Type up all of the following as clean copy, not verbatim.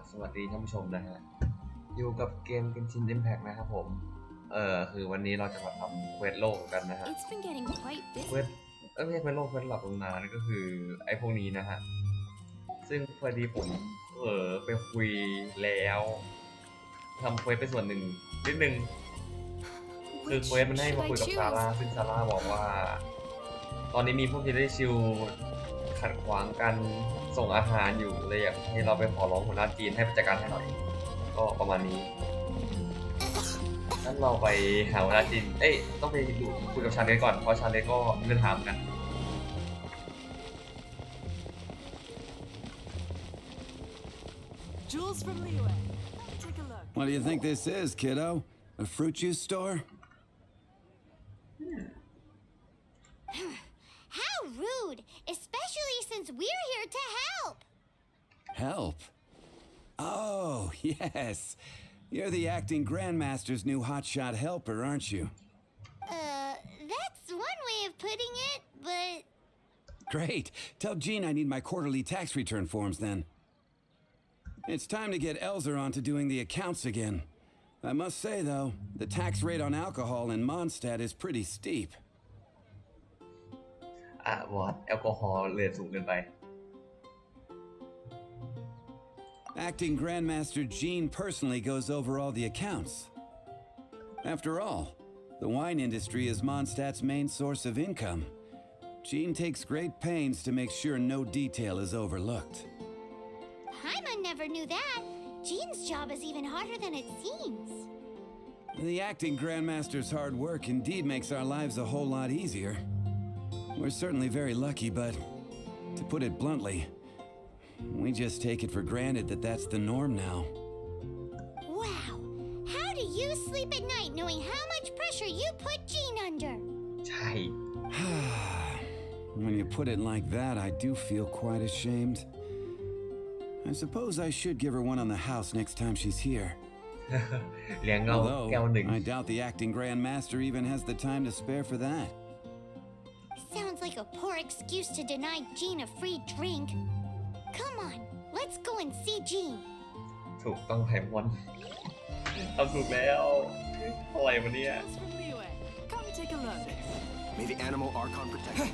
สวัสดีท่านผู้ชมนะฮะอยู่กับเกม GenshinImpact นะครับผมคือวันนี้เราจะมาทำเควสโลกกันนะฮะเควสไม่ใช่เควสโลกเควสหลับตำนานก็คือไอ้พวกนี้นะฮะซึ่งพอดีผมไปคุยแล้วทำเควสไปส่วนหนึ่งนิดนึงคือเควสมันให้มาคุยกับซาร่าซึ่งซาร่าบอกว่าตอนนี้มีพวกที่ได้ชิลขัดขวางการส่งอาหารอยู่เลยอยากให้เราไปขอร้องหัวหน้าจีนให้จัดการให้หน่อยก็ประมาณนี้งั้นเราไปหาหัวหน้าจีนต้องไปดูคุยกับชาเลนก่อนเพราะชาเลนก็มีปัญหาเหมือนกัน What do you think this is, kiddo? A fruit juice store? How rude! Especially since we're here to help! Help? Oh, yes. You're the acting grandmaster's new hotshot helper, aren't you? That's one way of putting it, but... Great. Tell Jean I need my quarterly tax return forms then. It's time to get Elzer on to doing the accounts again. I must say, though, the tax rate on alcohol in Mondstadt is pretty steep. What? แอลกอฮอล์เรทสูงเกินไป Acting Grandmaster Jean personally goes over all the accounts. After all, the wine industry is Mondstadt's main source of income. Jean takes great pains to make sure no detail is overlooked. Paimon never knew that. Jean's job is even harder than it seems. The acting Grandmaster's hard work indeed makes our lives a whole lot easier. We're certainly very lucky, but to put it bluntly, we just take it for granted that that's the norm now. Wow! How do you sleep at night knowing how much pressure you put Jean under? ใช่ When you put it like that, I do feel quite ashamed. I suppose I should give her one on the house next time she's here. เลี้ยงเงาแก้วหนึ่ง I doubt the acting Grandmaster even has the time to spare for that. Sounds like a poor excuse to deny Jean a free drink. Come on, let's go and see Jean. ถูกต้องไพมอนทำถูกแล้วอะไรวะเนี่ย Come take a look. May the animal Archon protect you.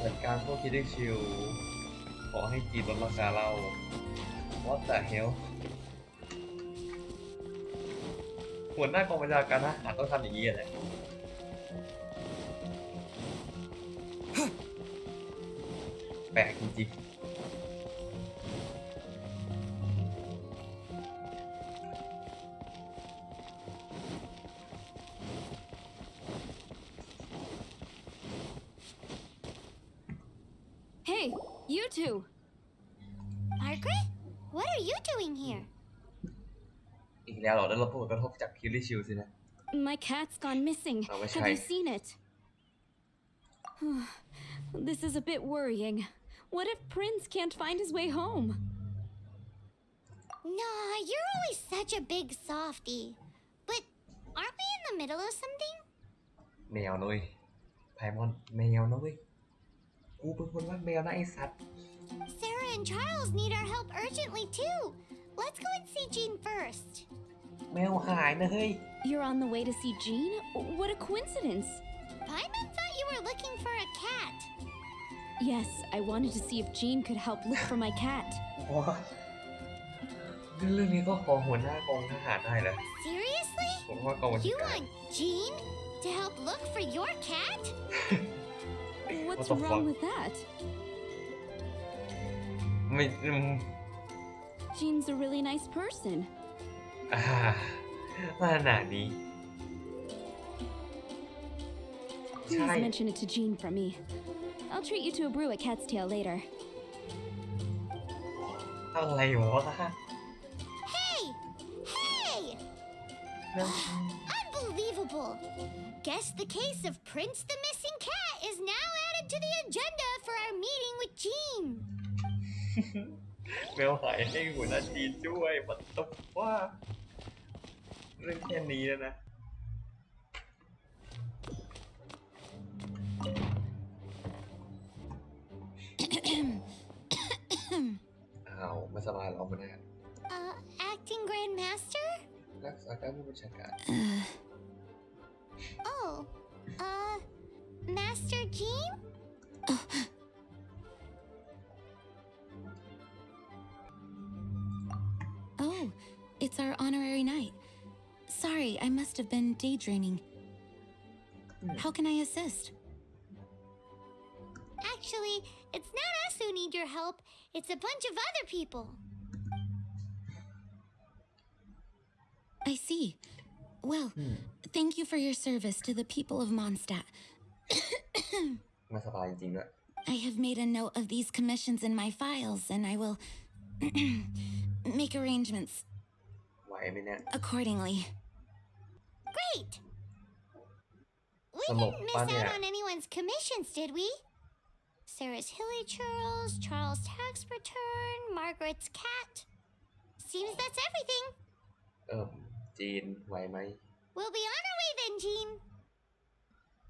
จัดการพวกคิดได้ชิลขอให้จีนลดราคาเรา What the hell หัวหน้ากองบัญชาการทหารต้องทำอย่างนี้อะไรแปลกจริงๆHey, you two! Margaret? What are you doing here? อีกแล้วเหรอได้รับผลกระทบจากคิดได้ชิลสินะ My cat's gone missing. Have you seen it? This is a bit worrying. What if Prince can't find his way home? Nah, you're always such a big softie. But aren't we in the middle of something? แมวนะเว้ยไพมอนแมวนะเว้ยกูเป็นคนรักแมวนะไอ้สัตว์ Sarah and Charles need our help urgently too. Let's go and see Jean first. แมวหายนะเฮ้ย You're on the way to see Jean? What a coincidence! Paimon thought you were looking for a cat. Yes, I wanted to see if Jean could help look for my cat. เรื่องนี้ก็ขอหัวหน้ากองทหารได้เหรอ Seriously? ผมว่ากองบัญชา You การ want Jean to help look for your cat? What's What the wrong fuck? with that? ไม่ Jean's a really nice person. มาขนาดนี้ Please mention it to Jean from me. I'll treat you to a brew at Cat's Tail later. อะไรวะ Hey! Hey! Unbelievable! Guess the case of Prince the Missing Cat is now added to the agenda for our meeting with Jean. แมวหายให้หัวหน้าจีนด้วยมันต้องว่าเรื่องแค่นี้แล้วนะอ้าว ไม่สบายหรอไม่ได้ Acting Grandmaster? รักษาการผู้บัญชาการ Oh, Master Jean? Oh, it's our honorary knight. Sorry, I must have been daydreaming. How can I assist? Actually, it's not us who need your help. It's a bunch of other people. I see. Well, thank you for your service to the people of Mondstadt. ไม่สบายจริงๆด้วย I have made a note of these commissions in my files, and I will make arrangements ไหวไหมเนี่ย accordingly. Great! We Hello, didn't miss out Panya. on anyone's commissions, did we? Sarah's Hilly Churls, Charles' tax return, Margaret's cat. Seems that's everything. จีนไหวไหม We'll be on our way then, Jean.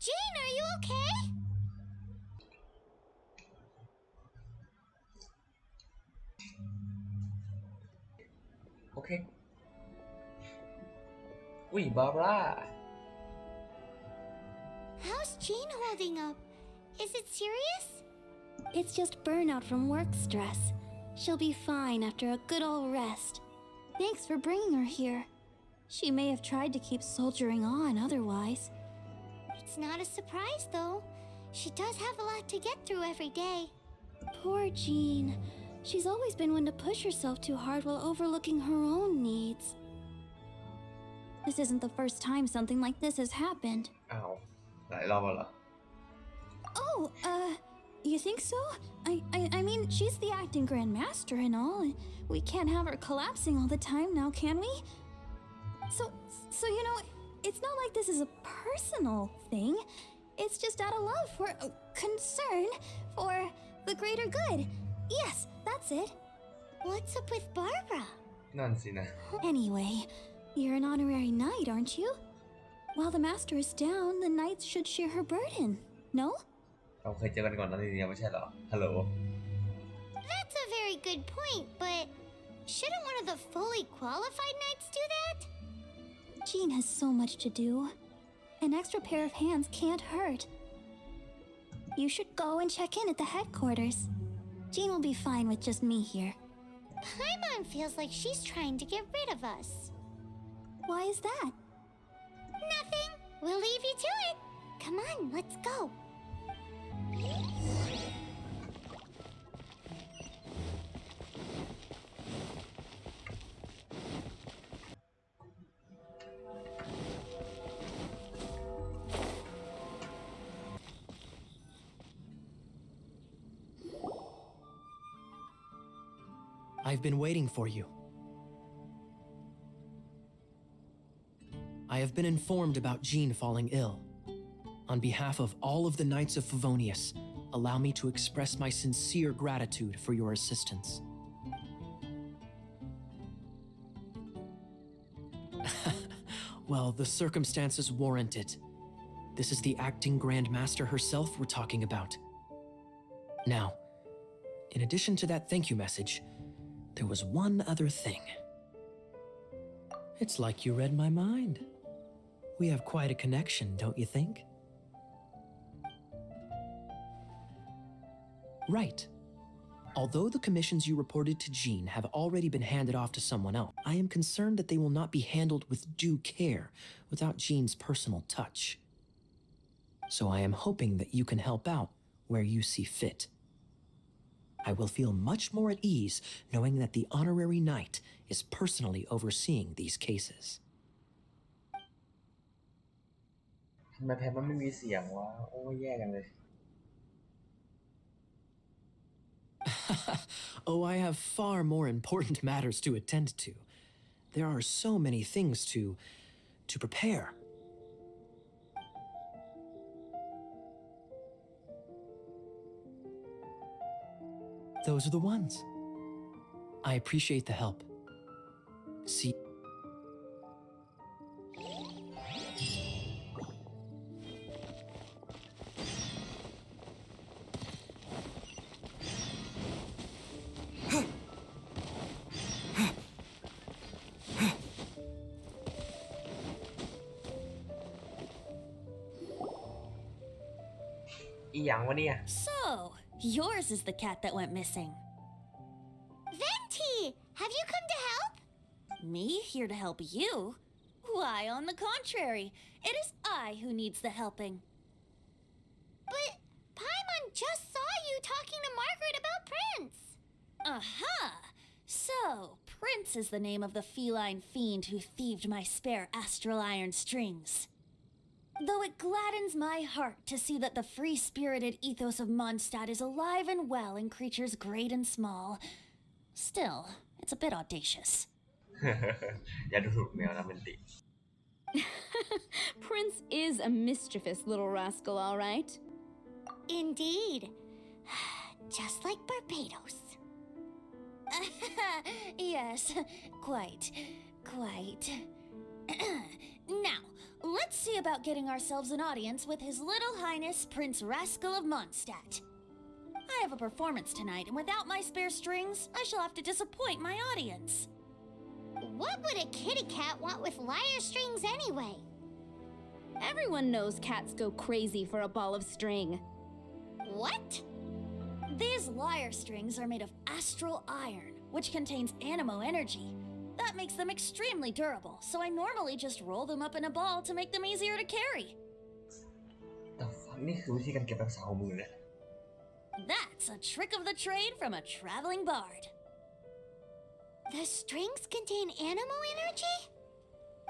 Jean, are you okay? โอเค อุ้ยบาร์บรา How's Jean holding up? Is it serious? It's just burnout from work stress. She'll be fine after a good old rest. Thanks for bringing her here. She may have tried to keep soldiering on otherwise. It's not a surprise, though. She does have a lot to get through every day. Poor Jean. She's always been one to push herself too hard while overlooking her own needs. This isn't the first time something like this has happened. อ้าวหลายรอบแล้วเหรอ Oh, you think so? I mean, she's the acting grandmaster and all, and we can't have her collapsing all the time now, can we? So you know, it's not like this is a personal thing. It's just out of love for concern for the greater good. Yes, that's it. What's up with Barbara? นั่นสินะ Anyway, you're an honorary knight, aren't you? While the master is down, the knights should share her burden, no? เราเคยเจอกันก่อนนั้นนี่ไม่ใช่เหรอ ฮัลโหล That's a very good point, but shouldn't one of the fully qualified knights do that? Jean has so much to do. An extra pair of hands can't hurt. You should go and check in at the headquarters. Jean will be fine with just me here. Paimon feels like she's trying to get rid of us. Why is that? Nothing. We'll leave you to it. Come on, let's go. I've been waiting for you. I have been informed about Jean falling ill. On behalf of all of the Knights of Favonius, allow me to express my sincere gratitude for your assistance. Well, the circumstances warrant it. This is the acting Grand Master herself we're talking about. Now, in addition to that thank you message, there was one other thing. It's like you read my mind. We have quite a connection, don't you think? Right. Although the commissions you reported to Jean have already been handed off to someone else, I am concerned that they will not be handled with due care without Jean's personal touch. So I am hoping that you can help out where you see fit. I will feel much more at ease knowing that the honorary knight is personally overseeing these cases. ทำไมแพทมันไม่มีเสียงวะ โอ้ยแย่จังเลย Oh, I have far more important matters to attend to. There are so many things to prepare. Those are the ones. I appreciate the help. See. อีหยังวะเนี่ย So, yours is the cat that went missing. Venti, have you come to help? Me here to help you? Why, on the contrary, it is I who needs the helping. But Paimon just saw you talking to Margaret about Prince. Aha! So, Prince is the name of the feline fiend who thieved my spare astral iron strings. Though it gladdens my heart to see that the free-spirited ethos of Mondstadt is alive and well in creatures great and small, still, it's a bit audacious. อย่าดูถูกแมวนะเบนติ Prince is a mischievous little rascal, all right. Indeed. Just like Barbados. Yes, quite. Now, let's see about getting ourselves an audience with His Little Highness Prince Rascal of Mondstadt. I have a performance tonight, and without my spare strings, I shall have to disappoint my audience. What would a kitty cat want with lyre strings anyway? Everyone knows cats go crazy for a ball of string. What? These lyre strings are made of astral iron, which contains animo energy. That makes them extremely durable, so I normally just roll them up in a ball to make them easier to carry. แต่ฟังนี่คือวิธีการเก็บรักษาของมือเนี่ย That's a trick of the trade from a traveling bard. The strings contain animo energy?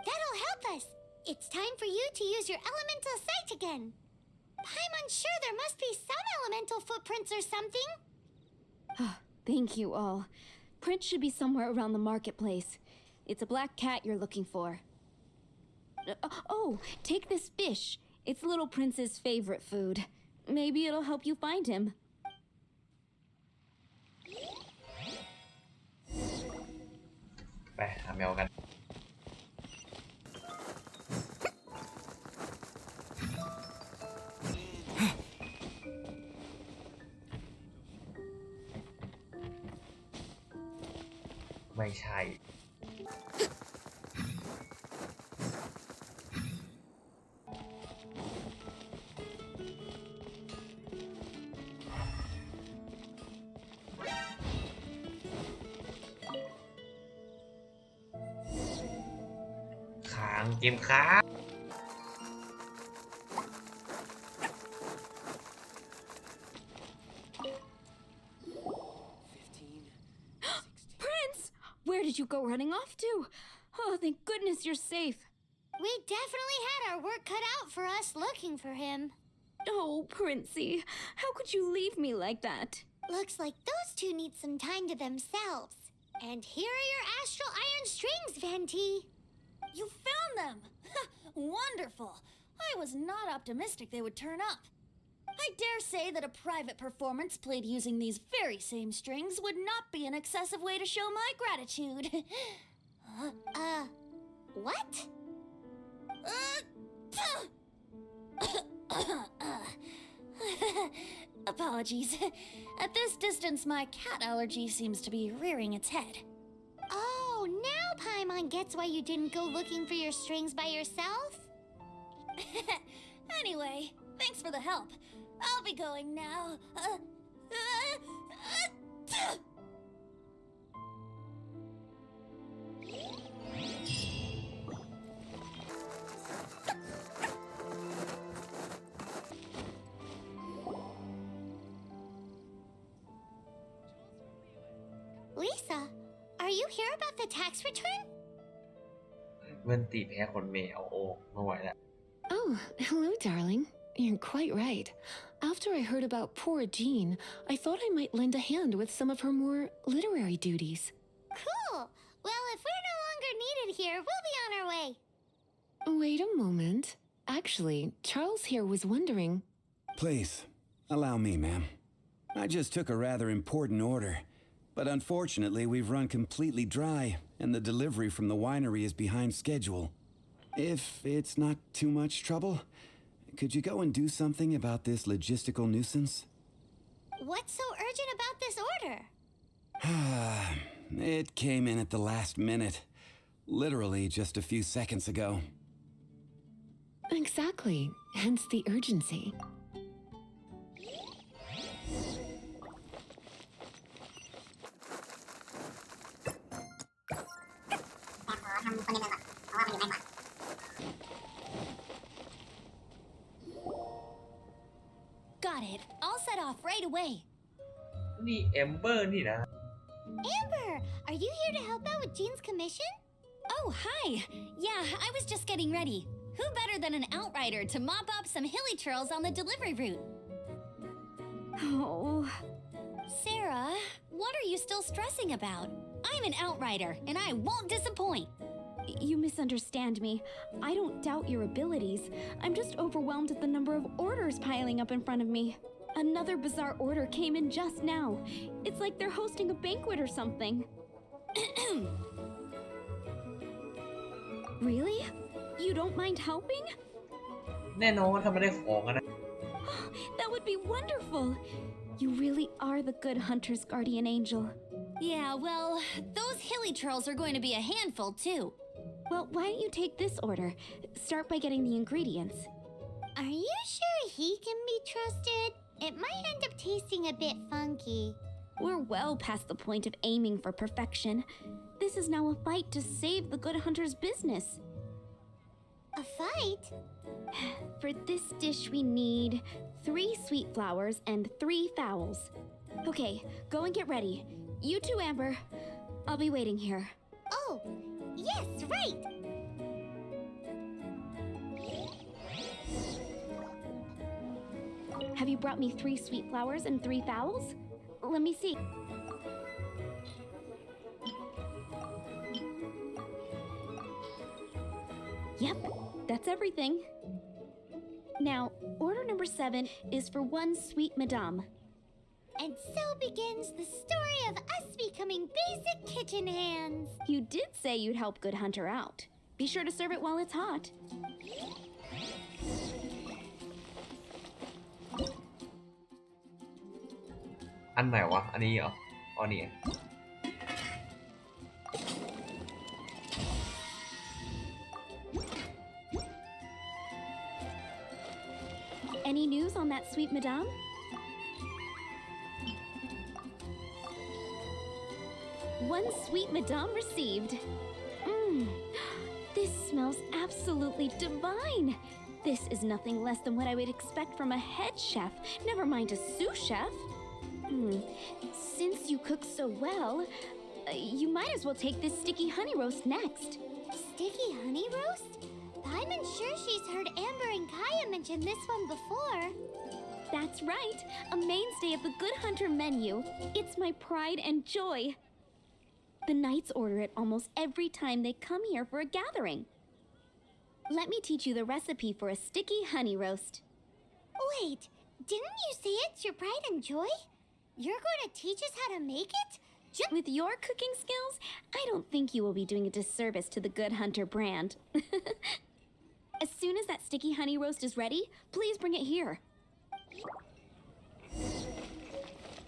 That'll help us. It's time for you to use your elemental sight again. Paimon's sure there must be some elemental footprints or something. Thank you all. Prince should be somewhere around the marketplace. It's a black cat you're looking for. Oh, take this fish. It's little Prince's favorite food. Maybe it'll help you find him. ไปหาแมวกัน ไม่ใช่ ค้างเกมค้าง Prince! Where did you go running off to? Oh, thank goodness you're safe. We definitely had our work cut out for us looking for him. Oh, Princey, how could you leave me like that? Looks like those two need some time to themselves. And here are your astral iron strings, Venti. You found them! Wonderful! I was not optimistic they would turn up. I dare say that a private performance played using these very same strings would not be an excessive way to show my gratitude. What? Apologies. At this distance, my cat allergy seems to be rearing its head. Oh, now Paimon gets why you didn't go looking for your strings by yourself? Anyway, thanks for the help. I'll be going now. Lisa, are you here about the tax return? เวนตีแพ้คนเมย์เอาโอ้ไม่ไหวแล้ว Oh, hello, darling. You're quite right. After I heard about poor Jean, I thought I might lend a hand with some of her more literary duties. Cool. Well, if we're no longer needed here, we'll be on our way. Wait a moment. Actually, Charles here was wondering. Please, allow me, ma'am. I just took a rather important order. But unfortunately, we've run completely dry, and the delivery from the winery is behind schedule. If it's not too much trouble, could you go and do something about this logistical nuisance? What's so urgent about this order? It came in at the last minute. Literally just a few seconds ago. Exactly, hence the urgency. นี่แอมเบอร์นี่นะ Amber, are you here to help out with Jean's commission? Oh, hi! Yeah, I was just getting ready. Who better than an outrider to mop up some hilly churls on the delivery route? Oh, Sarah, what are you still stressing about? I'm an outrider, and I won't disappoint. you misunderstand me. I don't doubt your abilities. I'm just overwhelmed at the number of orders piling up in front of me. Another bizarre order came in just now. It's like they're hosting a banquet or something. Really? You don't mind helping? แน่นอนถ้าไม่ได้ของอะนะ That would be wonderful. You really are the good hunter's guardian angel. Yeah, well, those hilly churls are going to be a handful, too. Well, why don't you take this order? Start by getting the ingredients. Are you sure he can be trusted? It might end up tasting a bit funky. We're well past the point of aiming for perfection. This is now a fight to save the good hunter's business. A fight? For this dish, we need 3 sweet flowers and 3 fowls. Okay, go and get ready. You too, Amber. I'll be waiting here. Oh, yes, right. Have you brought me 3 sweet flowers and 3 fowls? Let me see. Yep, that's everything. Now, order number 7 is for 1 sweet madame. And so begins the story of us becoming basic kitchen hands. You did say you'd help Good Hunter out. Be sure to serve it while it's hot. อันไหนวะ อันนี้เหรออ๋อนี่ Any news on that sweet madame? One sweet madame received. This smells absolutely divine. This is nothing less than what I would expect from a head chef, never mind a sous chef. Since you cook so well, you might as well take this sticky honey roast next. Sticky honey roast? I'm sure she's heard Amber and Kaya mention this one before. That's right, a mainstay of the Good Hunter menu. It's my pride and joy. The knights order it almost every time they come here for a gathering. Let me teach you the recipe for a sticky honey roast. Wait, didn't you say it's your pride and joy? You're going to teach us how to make it? With your cooking skills, I don't think you will be doing a disservice to the Good Hunter brand. As soon as that sticky honey roast is ready, please bring it here.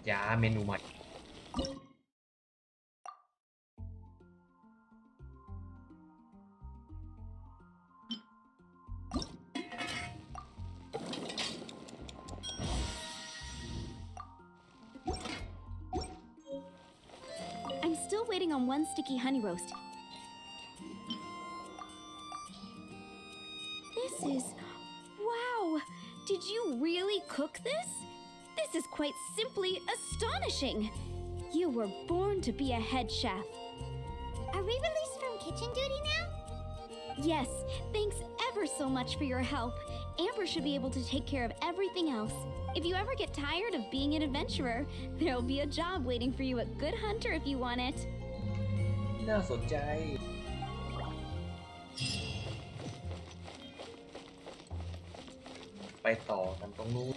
ยาเมนูใหม่ I'm still waiting on 1 sticky honey roast. This is... Wow! Did you really cook this? This is quite simply astonishing! You were born to be a head chef. Are we released from kitchen duty now? Yes, thanks ever so much for your help. Amber should be able to take care of everything else. If you ever get tired of being an adventurer, there'll be a job waiting for you at Good Hunter if you want it. น่าสนใจ ไปต่อกันตรงนู้น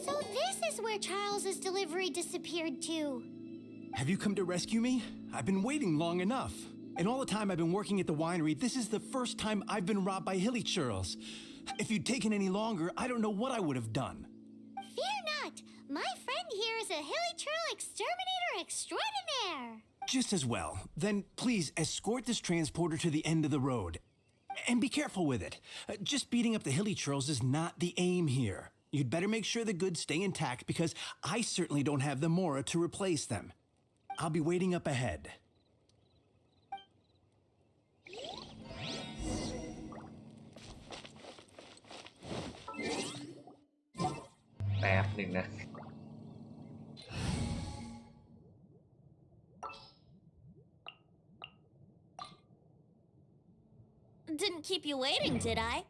So this is where Charles's delivery disappeared to. Have you come to rescue me? I've been waiting long enough. And all the time I've been working at the winery, this is the first time I've been robbed by hilly churls. If you'd taken any longer, I don't know what I would have done. Fear not. My friend here is a hilly churl exterminator extraordinaire. Just as well. Then please escort this transporter to the end of the road. And be careful with it. Just beating up the hilly churls is not the aim here. You'd better make sure the goods stay intact because I certainly don't have the mora to replace them. I'll be waiting up ahead. หนึ่งนะ Didn't keep you waiting, did I?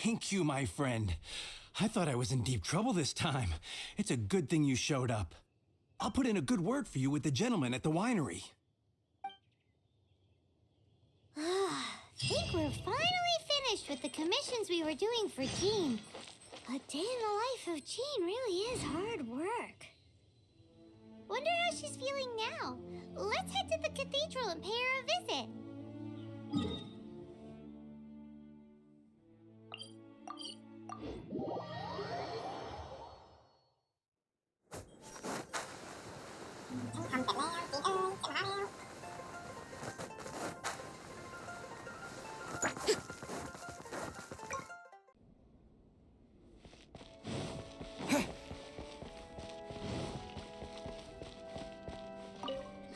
Thank you, my friend. I thought I was in deep trouble this time. It's a good thing you showed up. I'll put in a good word for you with the gentleman at the winery. Think we're finally finished with the commissions we were doing for Jean. A day in the life of Jean really is hard work. Wonder how she's feeling now. Let's head to the cathedral and pay her a visit.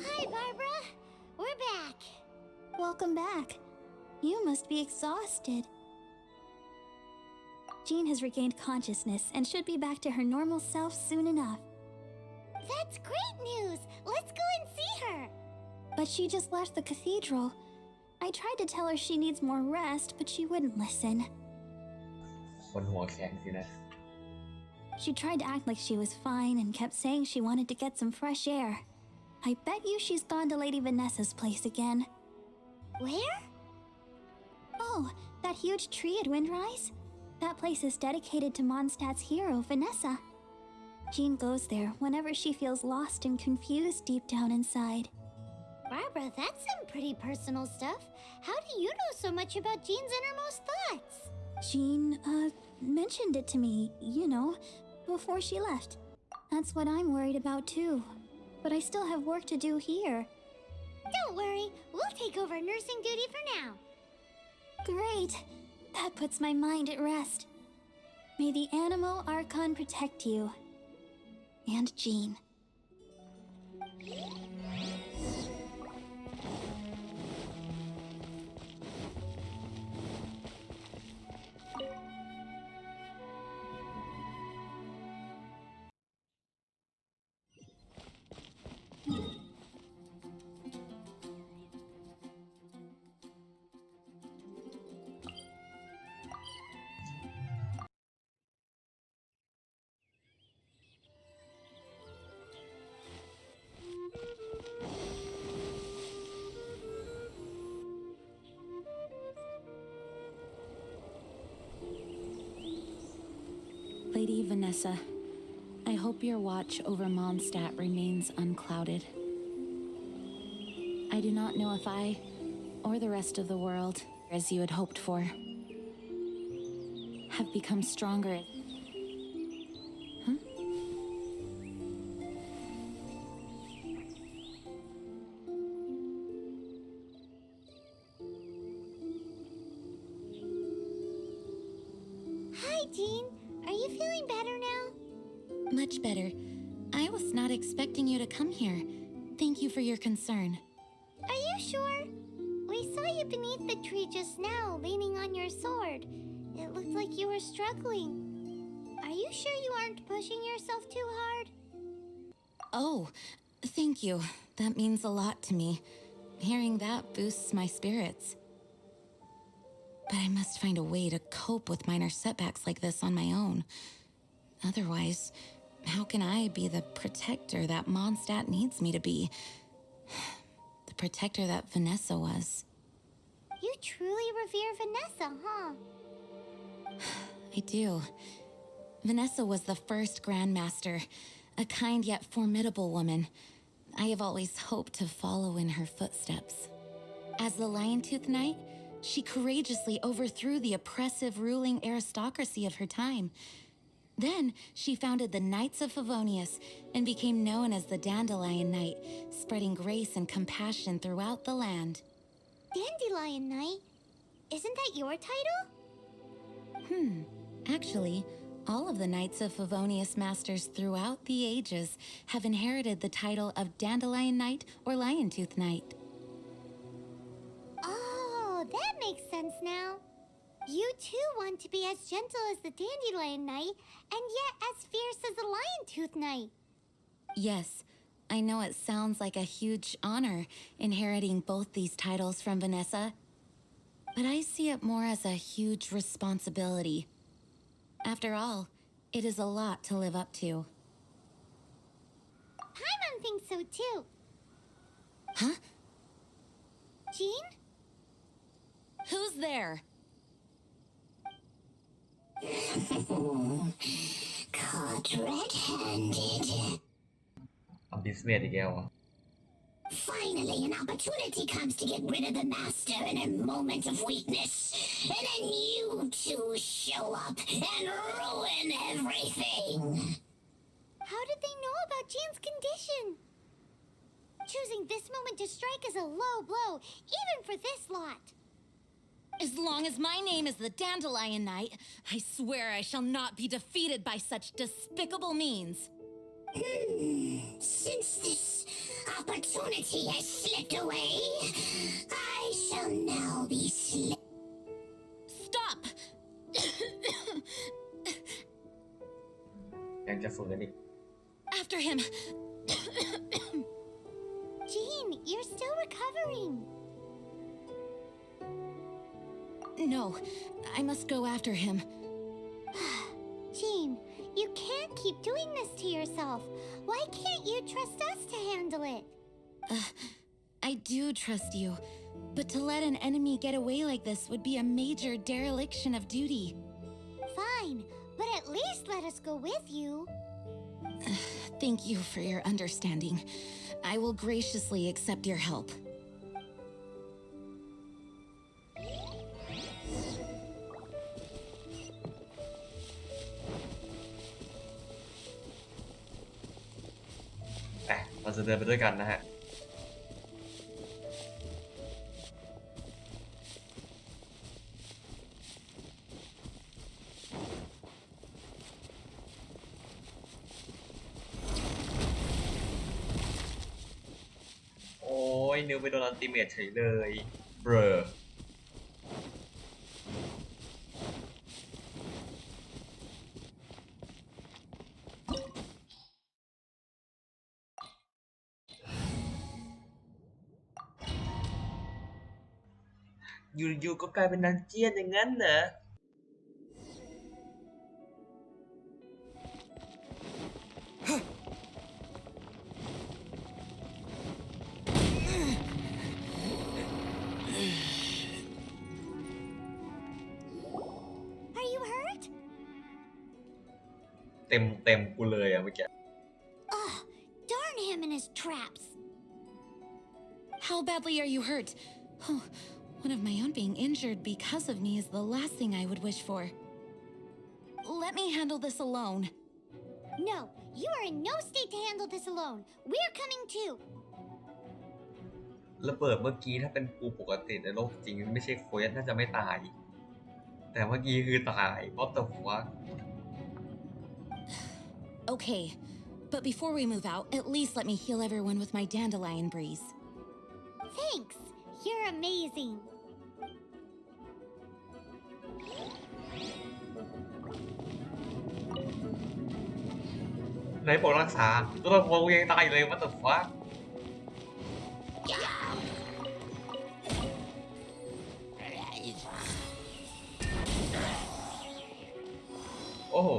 Hi, Barbara. We're back. Welcome back. You must be exhausted. Jean has regained consciousness and should be back to her normal self soon enough. That's great news. Let's go and see her. But she just left the cathedral. I tried to tell her she needs more rest, but she wouldn't listen. คนหัวแข็งสินะ She tried to act like she was fine and kept saying she wanted to get some fresh air. I bet you she's gone to Lady Vanessa's place again. Where? Oh, that huge tree at Windrise? That place is dedicated to Mondstadt's hero, Vanessa. Jean goes there whenever she feels lost and confused deep down inside. Barbara, that's some pretty personal stuff. How do you know so much about Jean's innermost thoughts? Jean, mentioned it to me, you know, before she left. That's what I'm worried about too. But I still have work to do here. Don't worry, we'll take over nursing duty for now. Great. That puts my mind at rest. May the Animo Archon protect you. And Jean. Lady Vanessa, I hope your watch over Mondstadt remains unclouded. I do not know if I, or the rest of the world, as you had hoped for, have become stronger. Huh? Hi, Jean. Are you feeling better now? Much better. I was not expecting you to come here. Thank you for your concern. Are you sure? We saw you beneath the tree just now, leaning on your sword. It looked like you were struggling. Are you sure you aren't pushing yourself too hard? Oh, thank you. That means a lot to me. Hearing that boosts my spirits. but I must find a way to cope with minor setbacks like this on my own. Otherwise, how can I be the protector that Mondstadt needs me to be? The protector that Vanessa was. You truly revere Vanessa, huh? I do. Vanessa was the first Grandmaster, a kind yet formidable woman. I have always hoped to follow in her footsteps. As the Lion-Tooth Knight, she courageously overthrew the oppressive ruling aristocracy of her time. Then she founded the Knights of Favonius and became known as the Dandelion Knight, spreading grace and compassion throughout the land. Dandelion Knight? Isn't that your title? Actually, all of the Knights of Favonius masters throughout the ages have inherited the title of Dandelion Knight or Lion-Tooth Knight. Oh, that makes sense now. You too want to be as gentle as the Dandelion Knight, and yet as fierce as the Lion-Tooth Knight. Yes, I know it sounds like a huge honor inheriting both these titles from Vanessa, but I see it more as a huge responsibility. After all, it is a lot to live up to. Paimon thinks so too. Huh? Jean? Who's there? Caught red-handed. I'm business อีกแล้วอ่ะ Finally, an opportunity comes to get rid of the master in a moment of weakness. And then you two show up and ruin everything. How did they know about Jean's condition? Choosing this moment to strike is a low blow, even for this lot. As long as my name is the Dandelion Knight, I swear I shall not be defeated by such despicable means. Since this opportunity has slipped away, I shall now be Stop! ยังจะฝึกกันอีก After him! Jean, you're still recovering. No, I must go after him. Jean, you can't keep doing this to yourself. Why can't you trust us to handle it? I do trust you, but to let an enemy get away like this would be a major dereliction of duty. Fine, but at least let us go with you. Thank you for your understanding. I will graciously accept your help. Eh, เราจะเดินไปด้วยกันนะฮะ โอ้ยนิวไปโดนอัลติเมทเฉยเลยเบรออยู่ๆก็กลายเป็นดันเจียนอย่างนั้นเหรอ Are you hurt? เต็มกูเลยอะเมื่อกี้ Ugh, darn him and his traps. How badly are you hurt? Oh, one of my own being injured because of me is the last thing I would wish for. Let me handle this alone. No, you are in no state to handle this alone. We're coming too. ระเบิดเมื่อกี้ถ้าเป็นกูปกติในโลกจริงไม่ใช่เควสน่าจะไม่ตาย แต่เมื่อกี้คือตายเพราะแต่หัว Okay, but before we move out, at least let me heal everyone with my dandelion breeze. Thanks. You're amazing. ไหนบอกรักษาตัวละครกูยังตายอยู่เลยว่าแต่ฟ้า Fine, อ้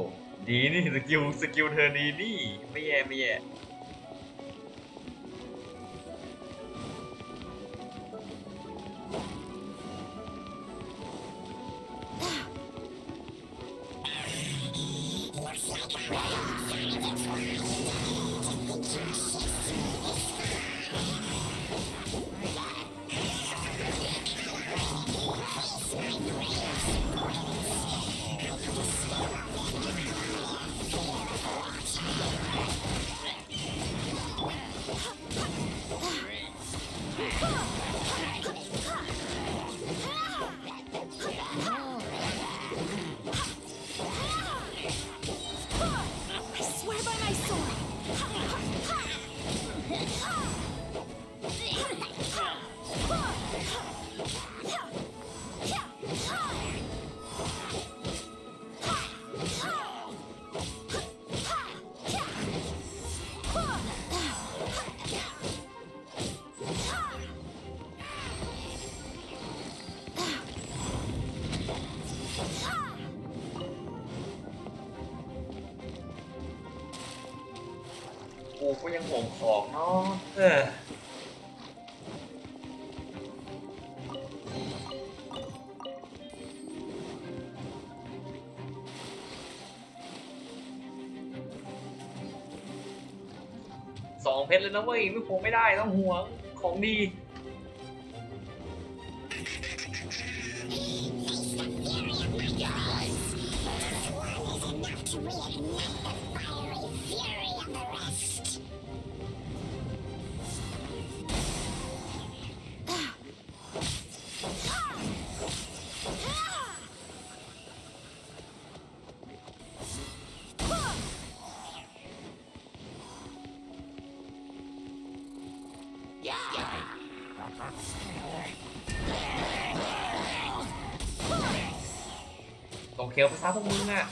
ดีนี่สกิลเธอดีนี่ไม่แย่ไม่แย่กูก็ยังห่วงของเนาะ2 เพชรเลยนะเว้ยไม่คงไม่ได้ต้องห่วงของดีต้องเคียวภาษาพวกมึงอ่ะ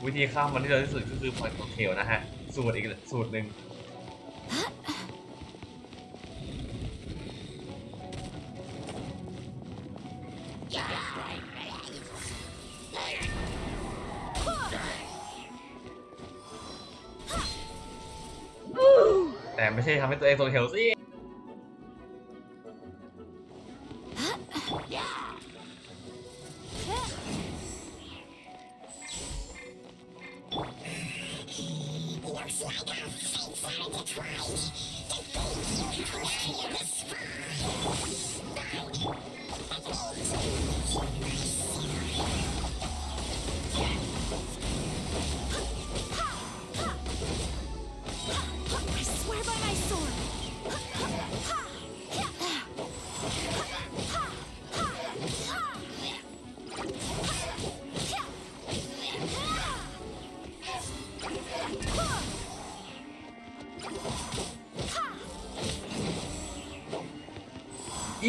วิธีข้ามมันที่เร็วที่สุดก็คือปล่อยตัวเคียวนะฮะสูตรอีกสูตรหนึ่งแต่ไม่ใช่ทำให้ตัวเองโซเชียลสิ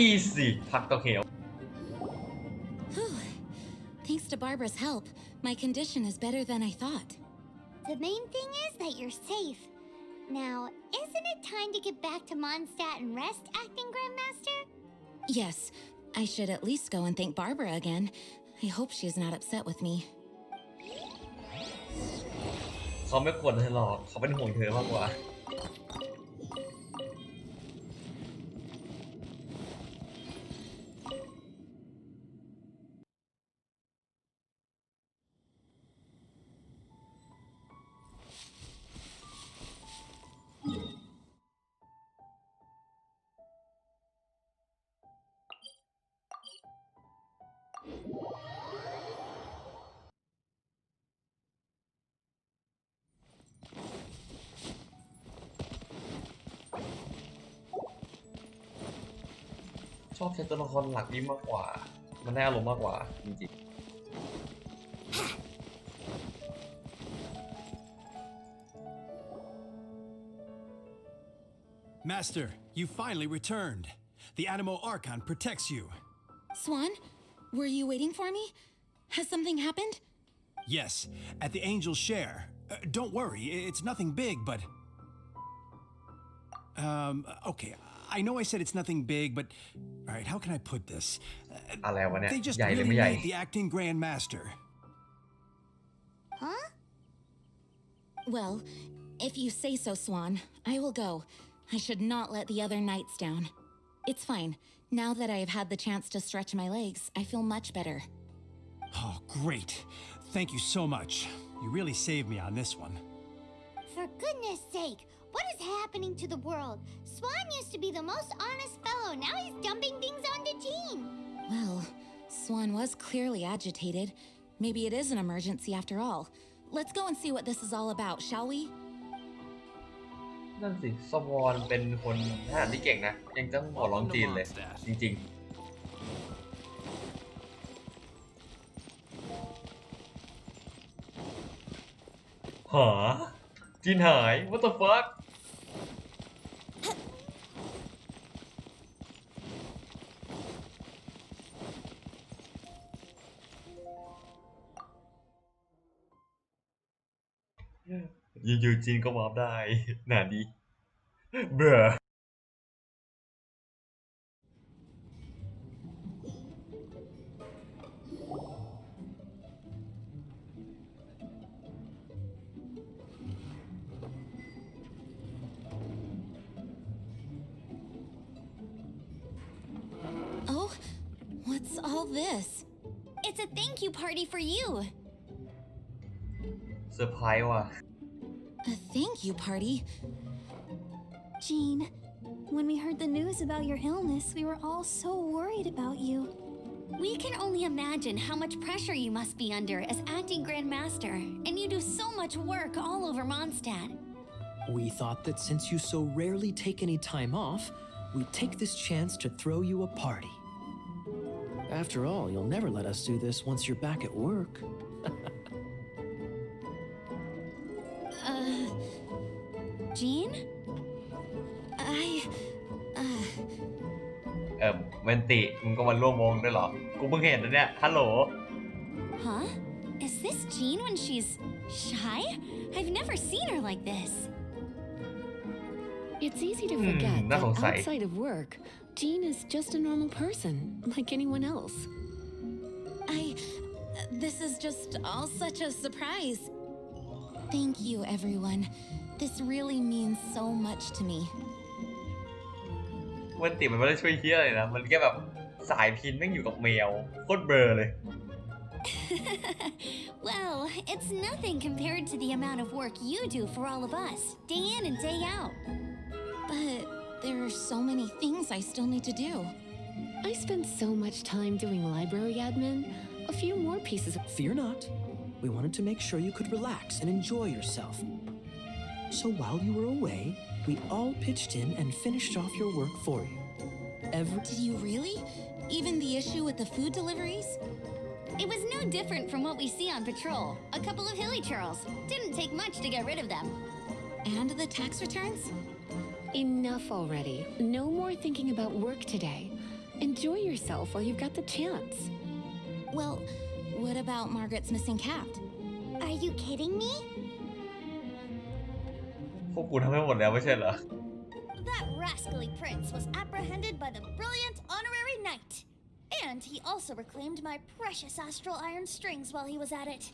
อีซี่พักตัวเขียว Thanks to Barbara's help, my condition is better than I thought. The main thing is that you're safe. Now, isn't it time to get back to Mondstadt and rest, Acting Grandmaster? Yes, I should at least go and thank Barbara again. I hope she's not upset with me. เขาไม่กวนเธอหรอกเขาเป็นห่วงเธอมากกว่า ชอบใช้ตัวละครหลักนี้มากกว่ามันได้อารมณ์มากกว่าจริงๆ Master, you finally returned. The Animo Archon protects you. Swan, were you waiting for me? Has something happened? Yes, at the Angel's Share. Don't worry, it's nothing big, but... Okay, I know I said it's nothing big, but... Alright, how can I put this? อะไรวะเนี่ย They just ใหญ่หรือ really ไม่ใหญ่ need the acting Grand Master. Huh? Well, if you say so, Swan, I will go. I should not let the other knights down. It's fine. Now that I have had the chance to stretch my legs, I feel much better. Oh, great. Thank you so much. You really saved me on this one. For goodness sake, what is happening to the world? Swan used to be the most honest fellow. Now he's dumping things onto Jean. Well, Swan was clearly agitated. Maybe it is an emergency after all. Let's go and see what this is all about, shall we? นั่นสิสวอนเป็นคนทหารที่เก่งนะยังต้องหัวร้องจีนเลยจริงๆหาจีนหาย what the fuck อยู่ๆจีนก็วาร์ปได้หนาดีเบื่อ Oh, what's all this? It's a thank you party for you. เซอร์ไพรส์ว่ะ A thank you party? Jean, when we heard the news about your illness, we were all so worried about you. We can only imagine how much pressure you must be under as acting Grand Master, and you do so much work all over Mondstadt. We thought that since you so rarely take any time off, we'd take this chance to throw you a party. After all, you'll never let us do this once you're back at work. Jean? เวนติมึงก็มาร่วมวงด้วยเหรอ กูเพิ่งเห็นนะเนี่ยฮัลโหล Huh? Is this Jean when she's shy? I've never seen her like this. It's easy to forget that น่าสงสัย outside of work, Jean is just a normal person, like anyone else. This is just all such a surprise. Thank you, everyone. This really means so much to me. เวนติมันไม่ได้ช่วยเฮียเลยนะ มันแค่แบบสายพินแม่งอยู่กับแมวโคตรเบลอเลย Well, it's nothing compared to the amount of work you do for all of us, day in and day out. But there are so many things I still need to do. I spend so much time doing library admin. A few more pieces of... Fear not. We wanted to make sure you could relax and enjoy yourself. So while you were away, we all pitched in and finished off your work for you. Did you really? Even the issue with the food deliveries? It was no different from what we see on patrol. A couple of hilly churls. Didn't take much to get rid of them. And the tax returns? Enough already. No more thinking about work today. Enjoy yourself while you've got the chance. Well, what about Margaret's missing cat? Are you kidding me? พวกกูทำให้หมดแล้วไม่ใช่เหรอ That rascally prince was apprehended by the brilliant honorary knight. And he also reclaimed my precious astral iron strings while he was at it.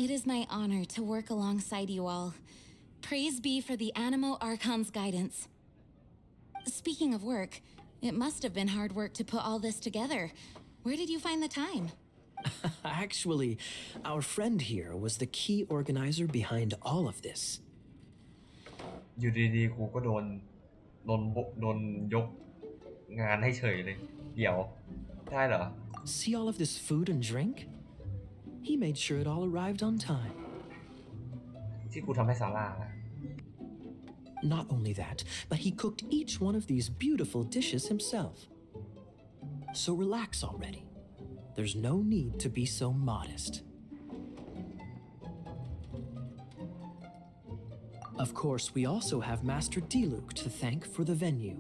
It is my honor to work alongside you all. Praise be for the Animo Archon's guidance. Speaking of work, it must have been hard work to put all this together. Where did you find the time? Actually, our friend here was the key organizer behind all of this. อยู่ดีๆกูก็โดนยกงานให้เฉยเลย เดี๋ยวได้เหรอ See all of this food and drink? He made sure it all arrived on time. ที่กูทำให้ซาร่า Not only that, but he cooked each one of these beautiful dishes himself. So relax already. There's no need to be so modest. Of course, we also have Master Diluc to thank for the venue.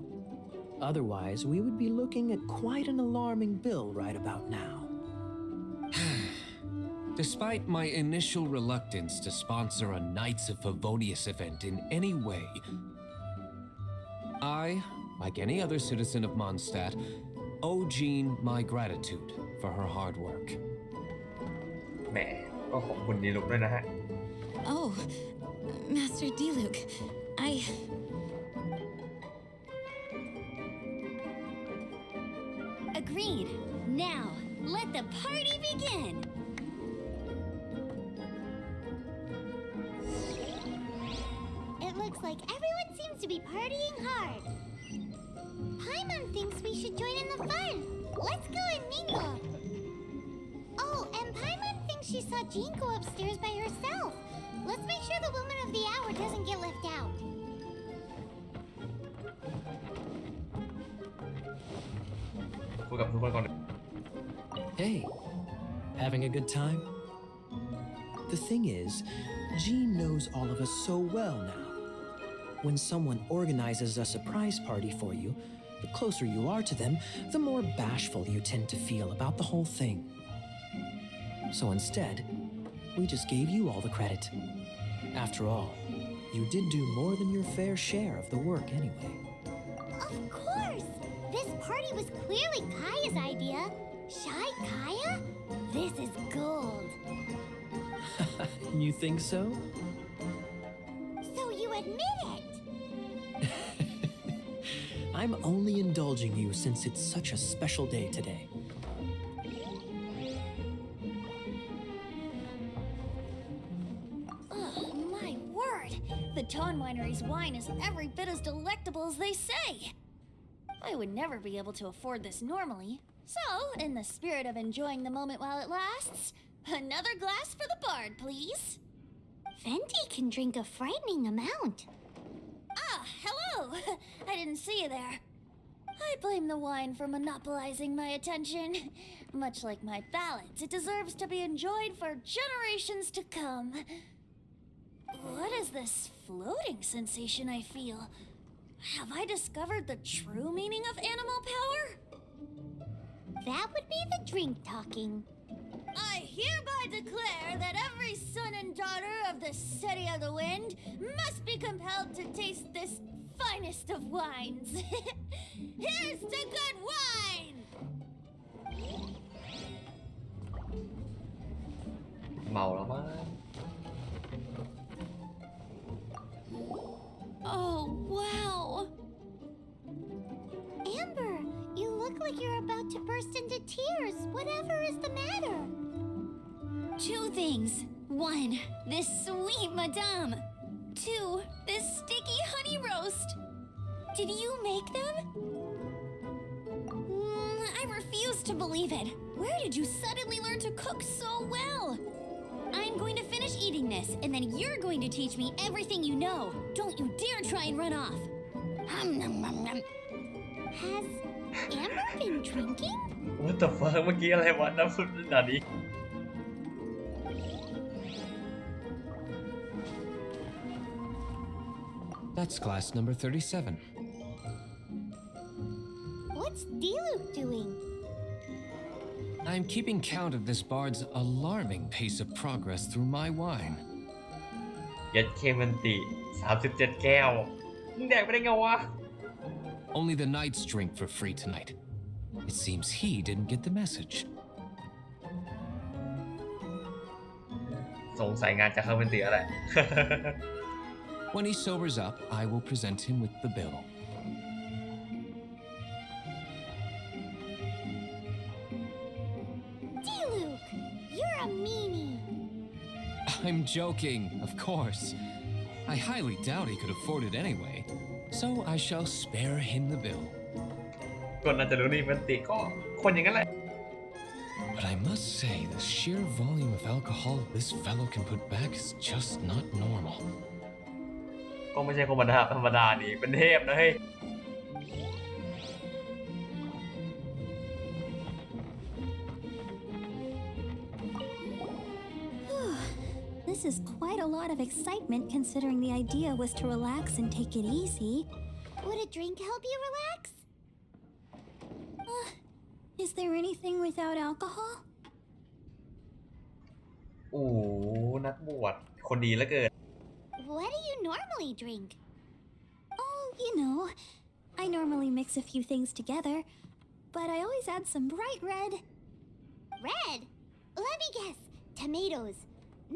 Otherwise, we would be looking at quite an alarming bill right about now. Despite my initial reluctance to sponsor a Knights of Favonius event in any way, I, like any other citizen of Mondstadt, owe Jean my gratitude for her hard work. แหมก็ขอบคุณดีลุกด้วยนะฮะ Oh, Master Diluc, Agreed. Now, let the party begin. It looks like everyone seems to be partying hard. Paimon thinks we should join in the fun. Let's go and mingle. Oh, and Paimon thinks she saw Jean go upstairs by herself. Let's make sure the woman of the hour doesn't get left out. พูดกับทุกคนก่อน Hey, having a good time? The thing is, Jean knows all of us so well now. When someone organizes a surprise party for you, the closer you are to them, the more bashful you tend to feel about the whole thing. So instead, we just gave you all the credit. After all, you did do more than your fair share of the work anyway. Of course! This party was clearly Kaya's idea. Shy Kaya? This is gold. You think so? So you admit it? I'm only indulging you since it's such a special day today. Oh, my word! The Ton Winery's wine is every bit as delectable as they say. I would never be able to afford this normally. So, in the spirit of enjoying the moment while it lasts, another glass for the bard, please. Venti can drink a frightening amount. Ah, hello! I didn't see you there. I blame the wine for monopolizing my attention. Much like my ballads, it deserves to be enjoyed for generations to come. What is this floating sensation I feel? Have I discovered the true meaning of animal power? That would be the drink talking. I hereby declare that every son and daughter of the City of the Wind must be compelled to taste this finest of wines. Here's to good wine! เมาแล้วมั้ง Oh, wow. Amber, you look like you're about to burst into tears. Whatever is the matter? Two things. One, this sweet madame. Two, this sticky honey roast. Did you make them? I refuse to believe it. Where did you suddenly learn to cook so well? I'm going to finish eating this, and then you're going to teach me everything you know. Don't you dare try and run off. Has Amber been drinking? What the fuck เมื่อกี้อะไรวะน้ำซุปขนาดนี้ That's glass number 37. What's Diluc doing? I'm keeping count of this bard's alarming pace of progress through my wine. ยัดเคมันติ37 แก้วมึงแดกไปได้ไงวะ Only the knights drink for free tonight. It seems he didn't get the message. สงสัยงานจะเข้าเป็นตีแล้วแหละ When he sobers up, I will present him with the bill. Diluc, you're a meanie. I'm joking, of course. I highly doubt he could afford it anyway, so I shall spare him the bill. ก่อนน่าจะรู้นี่มันติก็คนอย่างนั้นแหละ But I must say, the sheer volume of alcohol this fellow can put back is just not normal. ก็ไม่ใช่ธรรมดานี่เป็นเทพนะเฮ้ย This is quite a lot of excitement considering the idea was to relax and take it easy. Would a drink help you relax? Is there anything without alcohol? โอ้นักบวชคนดีเหลือเกิน What do you normally drink? Oh, you know, I normally mix a few things together, but I always add some bright red. Red? Let me guess. Tomatoes.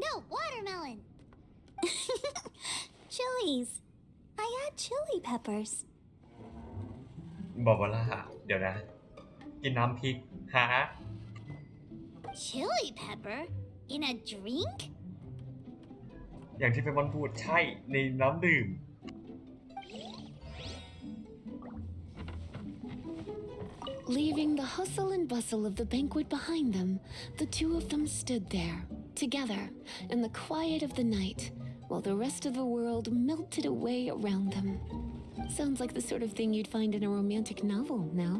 No, watermelon. Chilies. I add chili peppers. บอกว่าละเดี๋ยวนะ กินน้ำพริกฮะ Chili pepper? In a drink? อย่างที่เฟมอนพูดใช่ในน้ำดื่ม Leaving the hustle and bustle of the banquet behind them, the two of them stood there, together, in the quiet of the night, while the rest of the world melted away around them. Sounds like the sort of thing you'd find in a romantic novel, no?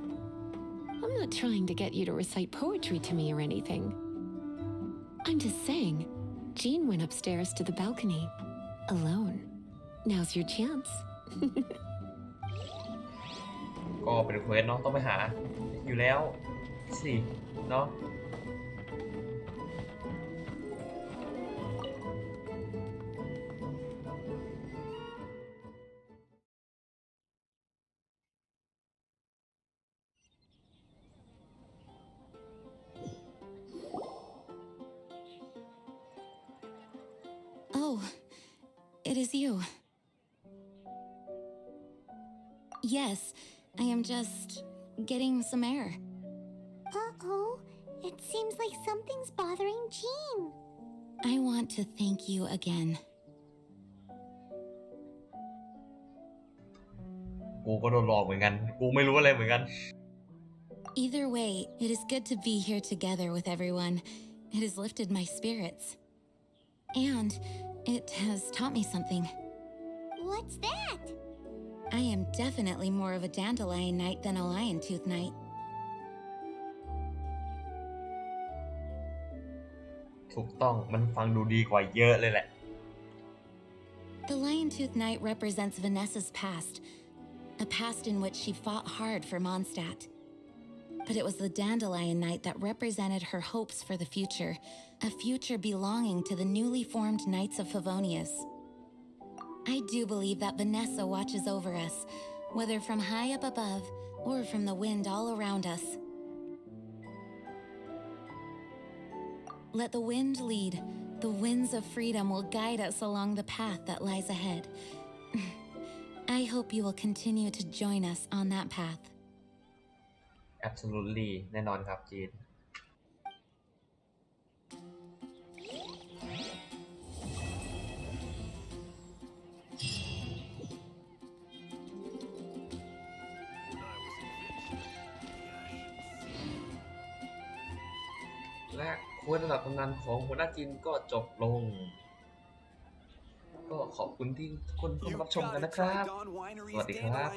I'm not trying to get you to recite poetry to me or anything. I'm just saying, Jean went upstairs to the balcony, alone. Now's your chance. ก็เป็นเควสเนาะต้องไปหาอยู่แล้วสิเนาะ Oh, it is you. Yes, I am just getting some air. Uh-oh. It seems like something's bothering Jean. I want to thank you again. กูก็โดนหลอกเหมือนกันกูไม่รู้อะไรเหมือนกัน Either way, it is good to be here together with everyone. It has lifted my spirits. And it has taught me something. What's that? I am definitely more of a dandelion knight than a lion tooth knight. ถูกต้องมันฟังดูดีกว่าเยอะเลยแหละ The lion tooth knight represents Vanessa's past, a past in which she fought hard for Mondstadt. But it was the dandelion knight that represented her hopes for the future, a future belonging to the newly formed Knights of Favonius. I do believe that Vanessa watches over us, whether from high up above or from the wind all around us. Let the wind lead. The winds of freedom will guide us along the path that lies ahead. I hope you will continue to join us on that path. Absolutely แน่นอนครับจีน และเควสระดับตำนานของหัวหน้าจีนก็จบลง ก็ขอบคุณที่ทุกคนเข้ามารับชมกันนะครับ สวัสดีครับ